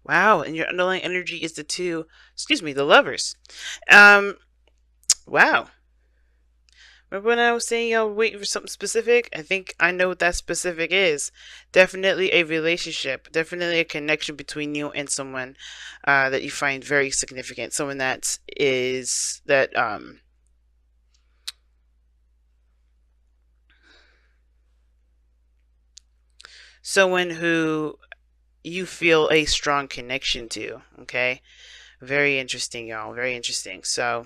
Wow, and your underlying energy is the two, excuse me, the lovers. Um, wow. Remember when I was saying y'all were waiting for something specific? I think I know what that specific is. Definitely a relationship. Definitely a connection between you and someone that you find very significant. Someone that is that someone who you feel a strong connection to. Okay, very interesting, y'all. Very interesting. So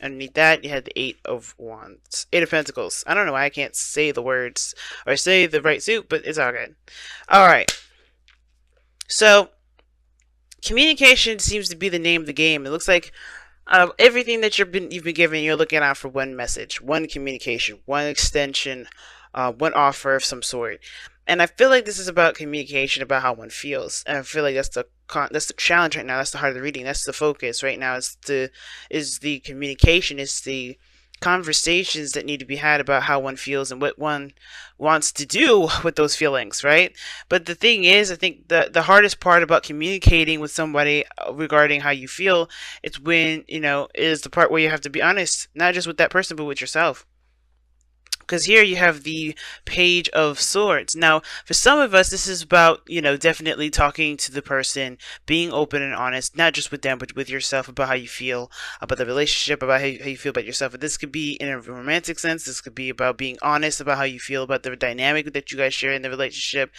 underneath that, you had the Eight of Wands, Eight of Pentacles. I don't know why I can't say the words or say the right suit, but it's all good. All right. So communication seems to be the name of the game. It looks like everything that you've been given, you're looking out for one message, one communication, one extension, one offer of some sort. And I feel like this is about communication, about how one feels. And I feel like that's the challenge right now. That's the heart of the reading. That's the focus right now. Is the communication. Is the conversations that need to be had about how one feels and what one wants to do with those feelings, right? But the thing is, I think the hardest part about communicating with somebody regarding how you feel, it's when, is the part where you have to be honest, not just with that person, but with yourself. Because here you have the Page of Swords. Now, for some of us, this is about, definitely talking to the person, being open and honest, not just with them, but with yourself about how you feel about the relationship, about how you feel about yourself. But this could be in a romantic sense. This could be about being honest about how you feel about the dynamic that you guys share in the relationship.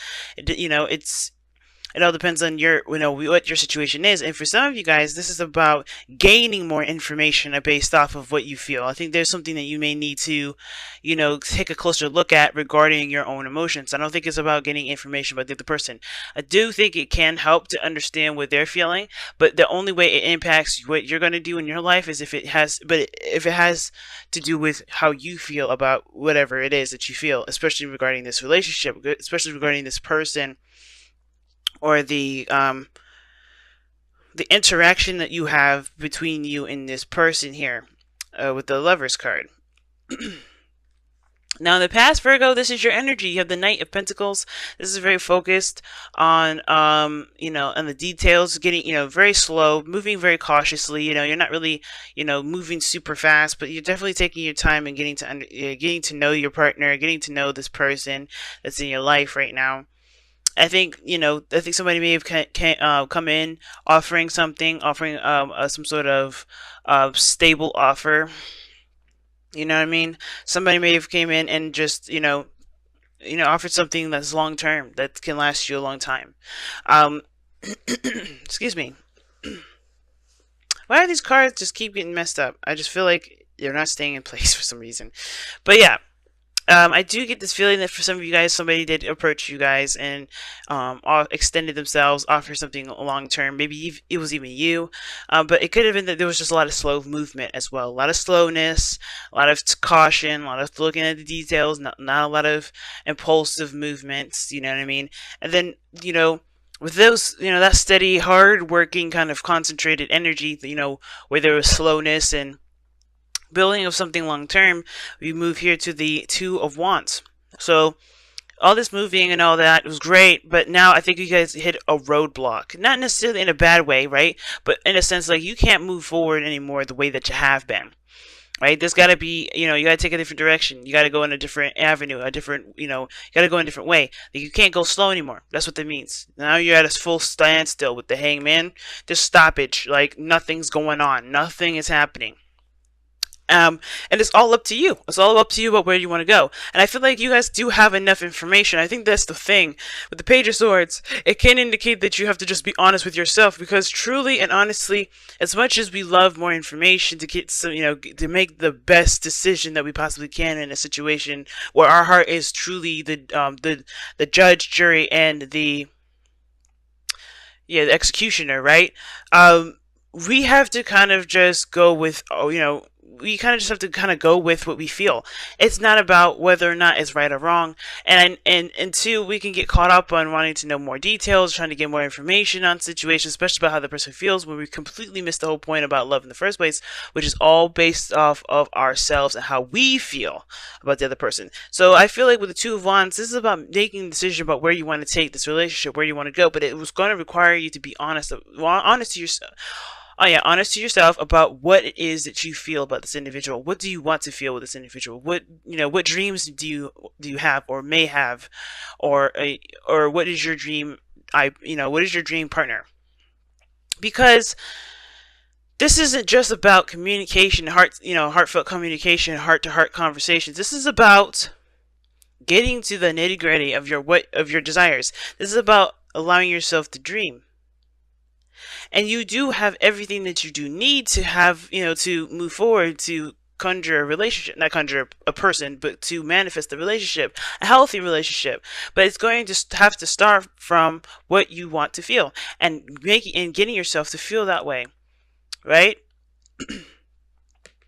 It all depends on what your situation is. And for some of you guys, this is about gaining more information based off of what you feel. I think there's something that you may need to, take a closer look at regarding your own emotions. I don't think it's about getting information about the other person. I do think it can help to understand what they're feeling, but the only way it impacts what you're going to do in your life is if it has to do with how you feel about whatever it is that you feel, especially regarding this relationship, especially regarding this person, or the interaction that you have between you and this person here, with the Lovers card. Now, in the past, Virgo, this is your energy. You have the Knight of Pentacles. This is very focused on, on the details, getting, very slow, moving very cautiously. You're not really, moving super fast, but you're definitely taking your time and getting to know your partner, getting to know this person that's in your life right now. I think somebody may have come in offering something, offering some sort of stable offer. You know what I mean? Somebody may have came in and just offered something that's long term, that can last you a long time. Um, excuse me. Why do these cards just keep getting messed up? I just feel like they're not staying in place for some reason. But yeah, I do get this feeling that for some of you guys, somebody did approach you guys and extended themselves, offer something long term. Maybe it was even you, but it could have been that there was just a lot of slow movement as well. A lot of slowness, a lot of caution, a lot of looking at the details, not a lot of impulsive movements. You know what I mean? And then, with those, that steady, hard working, kind of concentrated energy, where there was slowness and building of something long term, we move here to the Two of Wands. So all this moving and all that was great, but now I think you guys hit a roadblock. Not necessarily in a bad way, right? But in a sense, like, you can't move forward anymore the way that you have been. Right? There's got to be, you got to take a different direction. You got to go in a different avenue, you got to go in a different way. Like, you can't go slow anymore. That's what that means. Now you're at a full standstill with the Hangman. Just stoppage. Like, nothing's going on. Nothing is happening. And it's all up to you. It's all up to you about where you want to go. And I feel like you guys do have enough information. I think that's the thing. With the Page of Swords, it can indicate that you have to just be honest with yourself, because truly and honestly, as much as we love more information to get some, to make the best decision that we possibly can in a situation where our heart is truly the judge, jury, and the executioner, right? We have to kind of just go with, we kind of just have to kind of go with what we feel. It's not about whether or not it's right or wrong. And two, we can get caught up on wanting to know more details, trying to get more information on situations, especially about how the person feels, when we completely miss the whole point about love in the first place, which is all based off of ourselves and how we feel about the other person. So I feel like with the Two of Wands, this is about making a decision about where you want to take this relationship, where you want to go, but it was going to require you to be honest to yourself. Oh yeah, honest to yourself about what it is that you feel about this individual. What do you want to feel with this individual? What dreams do you have or may have, or what is your dream? What is your dream partner? Because this isn't just about communication, heartfelt communication, heart-to-heart conversations. This is about getting to the nitty-gritty of your desires. This is about allowing yourself to dream. And you do have everything that you do need to have, to move forward, to conjure a relationship, not conjure a person, but to manifest the relationship, a healthy relationship. But it's going to have to start from what you want to feel and getting yourself to feel that way, right?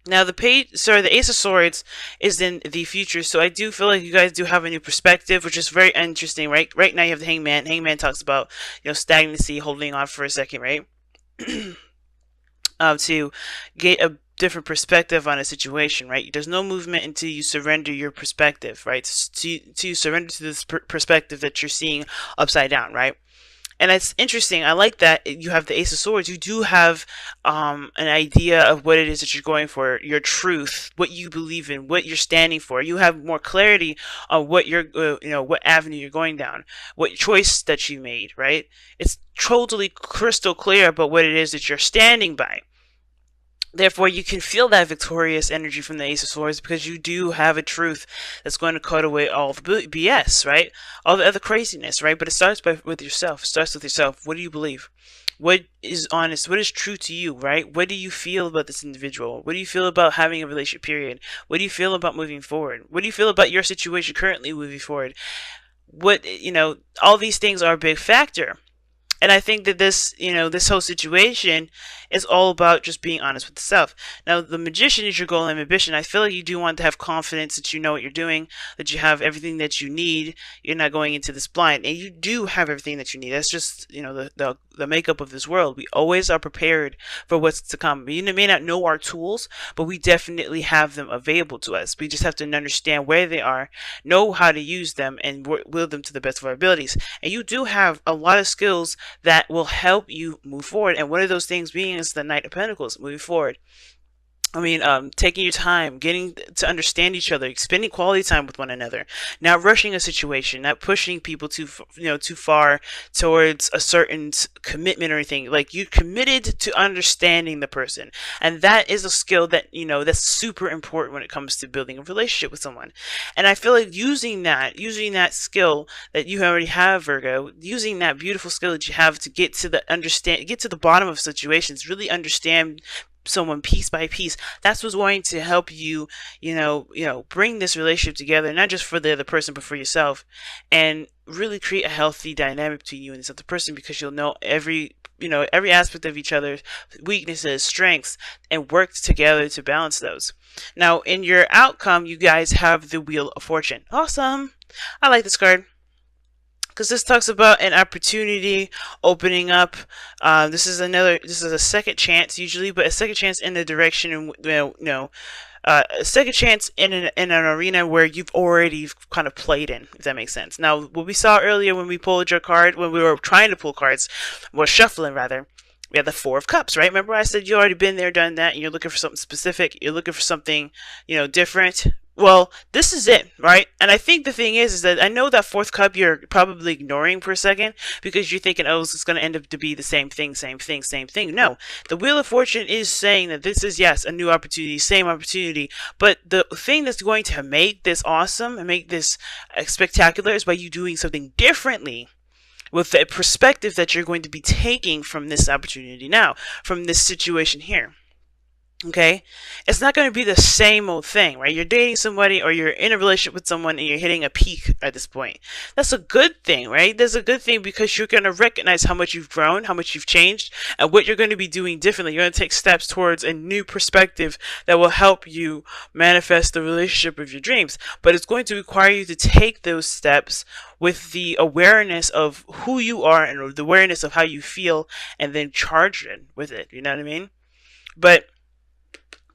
Now the Ace of Swords is in the future, so I do feel like you guys do have a new perspective, which is very interesting, right? Right now you have the Hangman. Hangman talks about, stagnancy, holding on for a second, right? To get a different perspective on a situation, right? There's no movement until you surrender your perspective, right? To surrender to this perspective that you're seeing upside down, right? And it's interesting. I like that you have the Ace of Swords. You do have an idea of what it is that you're going for, your truth, what you believe in, what you're standing for. You have more clarity on what what avenue you're going down, what choice that you made, right? It's totally crystal clear about what it is that you're standing by. Therefore, you can feel that victorious energy from the Ace of Swords because you do have a truth that's going to cut away all the BS, right? All the other craziness, right? But it starts with yourself. It starts with yourself. What do you believe? What is honest? What is true to you, right? What do you feel about this individual? What do you feel about having a relationship, period? What do you feel about moving forward? What do you feel about your situation currently moving forward? All these things are a big factor. And I think that this whole situation is all about just being honest with yourself. Now, the Magician is your goal and ambition. I feel like you do want to have confidence that you know what you're doing, that you have everything that you need. You're not going into this blind, and you do have everything that you need. That's just, the makeup of this world. We always are prepared for what's to come. You may not know our tools, but we definitely have them available to us. We just have to understand where they are, know how to use them, and wield them to the best of our abilities. And you do have a lot of skills that will help you move forward. And one of those things being is the Knight of Pentacles, moving forward. Taking your time, getting to understand each other, spending quality time with one another, not rushing a situation, not pushing people too far towards a certain commitment or anything. Like, you're committed to understanding the person, and that is a skill that that's super important when it comes to building a relationship with someone. And I feel like using that skill that you already have, Virgo, using that beautiful skill that you have to get to the bottom of situations, really understand someone piece by piece. That's what's going to help you, bring this relationship together, not just for the other person, but for yourself, and really create a healthy dynamic between you and this other person, because you'll know every aspect of each other's weaknesses, strengths, and work together to balance those. Now, in your outcome, you guys have the Wheel of Fortune. Awesome. I like this card, because this talks about an opportunity opening up. This is a second chance usually, but a second chance in the direction, a second chance in an arena where you've already kind of played in, if that makes sense. Now, what we saw earlier when we pulled your card, when we were trying to pull cards, was shuffling rather. We had the Four of Cups, right? Remember I said you already been there, done that, and you're looking for something specific. You're looking for something, different. Well, this is it, right? And I think the thing is that I know that fourth cup you're probably ignoring for a second because you're thinking, oh, it's going to end up to be the same thing. No, the Wheel of Fortune is saying that this is, yes, a new opportunity, same opportunity. But the thing that's going to make this awesome and make this spectacular is by you doing something differently with the perspective that you're going to be taking from this opportunity now, from this situation here. Okay, it's not going to be the same old thing, right? You're dating somebody or you're in a relationship with someone and you're hitting a peak at this point. That's a good thing, right? That's a good thing because you're going to recognize how much you've grown, how much you've changed, and what you're going to be doing differently. You're going to take steps towards a new perspective that will help you manifest the relationship of your dreams. But it's going to require you to take those steps with the awareness of who you are and the awareness of how you feel, and then charge it with it. You know what I mean? But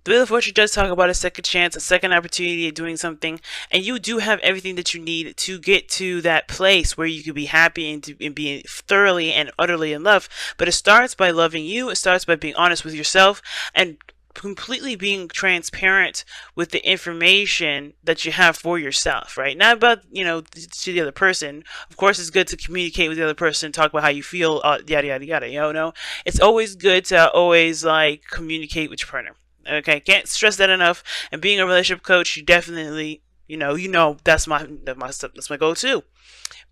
the Wheel of Fortune does talk about a second chance, a second opportunity at doing something, and you do have everything that you need to get to that place where you can be happy and be thoroughly and utterly in love. But it starts by loving you, it starts by being honest with yourself, and completely being transparent with the information that you have for yourself, right? Not about, to the other person. Of course, it's good to communicate with the other person, talk about how you feel, yada, yada, yada, no? It's always good to always, communicate with your partner. Okay, can't stress that enough. And being a relationship coach, you definitely, that's my goal too.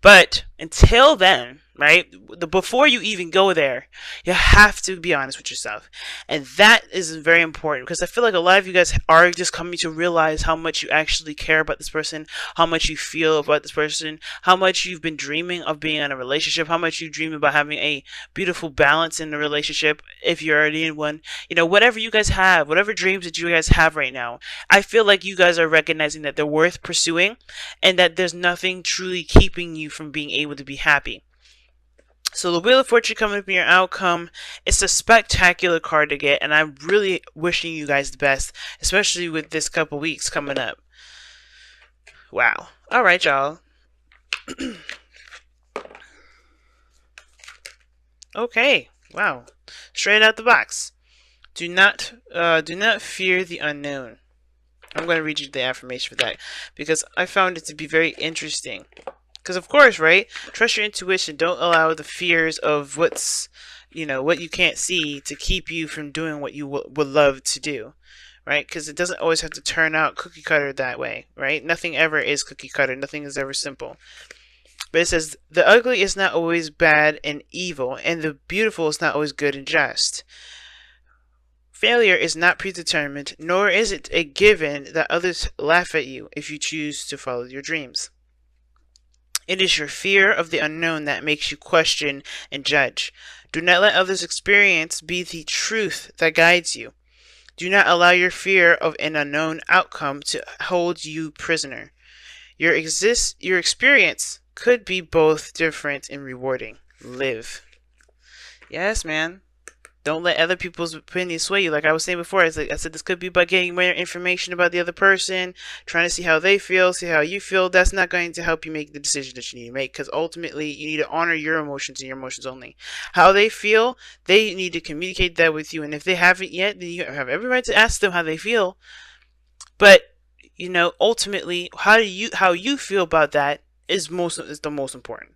But until then, right, before you even go there, you have to be honest with yourself. And that is very important because I feel like a lot of you guys are just coming to realize how much you actually care about this person, how much you feel about this person, how much you've been dreaming of being in a relationship, how much you dream about having a beautiful balance in the relationship if you're already in one. Whatever you guys have, whatever dreams that you guys have right now, I feel like you guys are recognizing that they're worth pursuing and that there's nothing truly keeping you from being able to be happy. So the Wheel of Fortune coming up in your outcome, it's a spectacular card to get, and I'm really wishing you guys the best, especially with this couple weeks coming up. Wow. Alright, y'all. Okay. Wow. Straight out the box. Do not fear the unknown. I'm going to read you the affirmation for that because I found it to be very interesting. Because of course, right? Trust your intuition. Don't allow the fears of what you can't see to keep you from doing what you would love to do, right? Because it doesn't always have to turn out cookie cutter that way, right? Nothing ever is cookie cutter. Nothing is ever simple. But it says, the ugly is not always bad and evil, and the beautiful is not always good and just. Failure is not predetermined, nor is it a given that others laugh at you if you choose to follow your dreams. It is your fear of the unknown that makes you question and judge. Do not let others' experience be the truth that guides you. Do not allow your fear of an unknown outcome to hold you prisoner. Your experience could be both different and rewarding. Live. Yes, man. Don't let other people's opinions sway you. Like I was saying before, I said this could be by getting more information about the other person, trying to see how they feel, see how you feel. That's not going to help you make the decision that you need to make because ultimately you need to honor your emotions and your emotions only. How they feel, they need to communicate that with you. And if they haven't yet, then you have every right to ask them how they feel. But, ultimately, how you feel about that is the most important.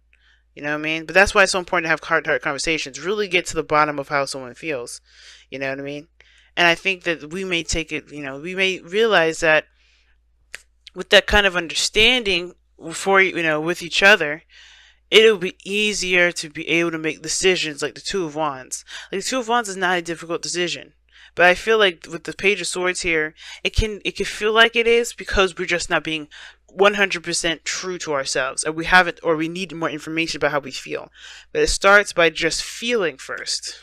You know what I mean? But that's why it's so important to have heart-to-heart conversations. Really get to the bottom of how someone feels. You know what I mean? And I think that we may take it, we may realize that with that kind of understanding with each other, it'll be easier to be able to make decisions like the Two of Wands. Like the Two of Wands is not a difficult decision. But I feel like with the Page of Swords here, it can feel like it is because we're just not being 100% true to ourselves, and we need more information about how we feel. But it starts by just feeling first.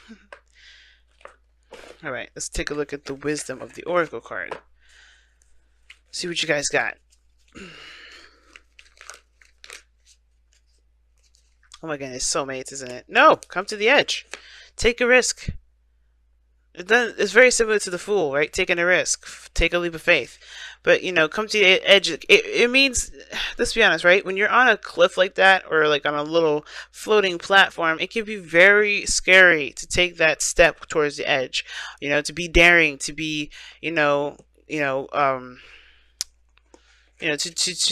All right, let's take a look at the wisdom of the Oracle card. See what you guys got. Oh my goodness, soulmates, isn't it? No, come to the edge. Take a risk. It's very similar to the Fool, right? Taking a risk. Take a leap of faith. But, come to the edge. It means, let's be honest, right? When you're on a cliff like that or like on a little floating platform, it can be very scary to take that step towards the edge. To be daring, to be, to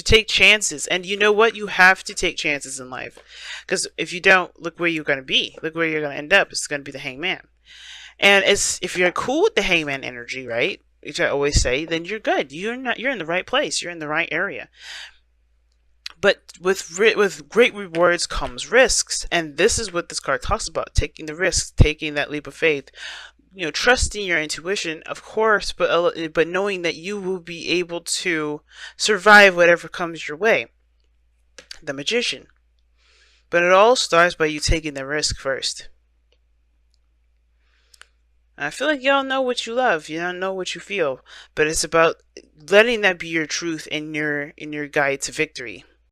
take chances. And you know what? You have to take chances in life. Because if you don't, look where you're going to be. Look where you're going to end up. It's going to be the Hangman. And if you're cool with the Hangman energy, right, which I always say, then you're good. You're in the right place. You're in the right area. But with great rewards comes risks, and this is what this card talks about: taking the risks, taking that leap of faith, trusting your intuition, of course, but knowing that you will be able to survive whatever comes your way. The Magician. But it all starts by you taking the risk first. I feel like y'all know what you love. You don't know what you feel, but it's about letting that be your truth and your guide to victory.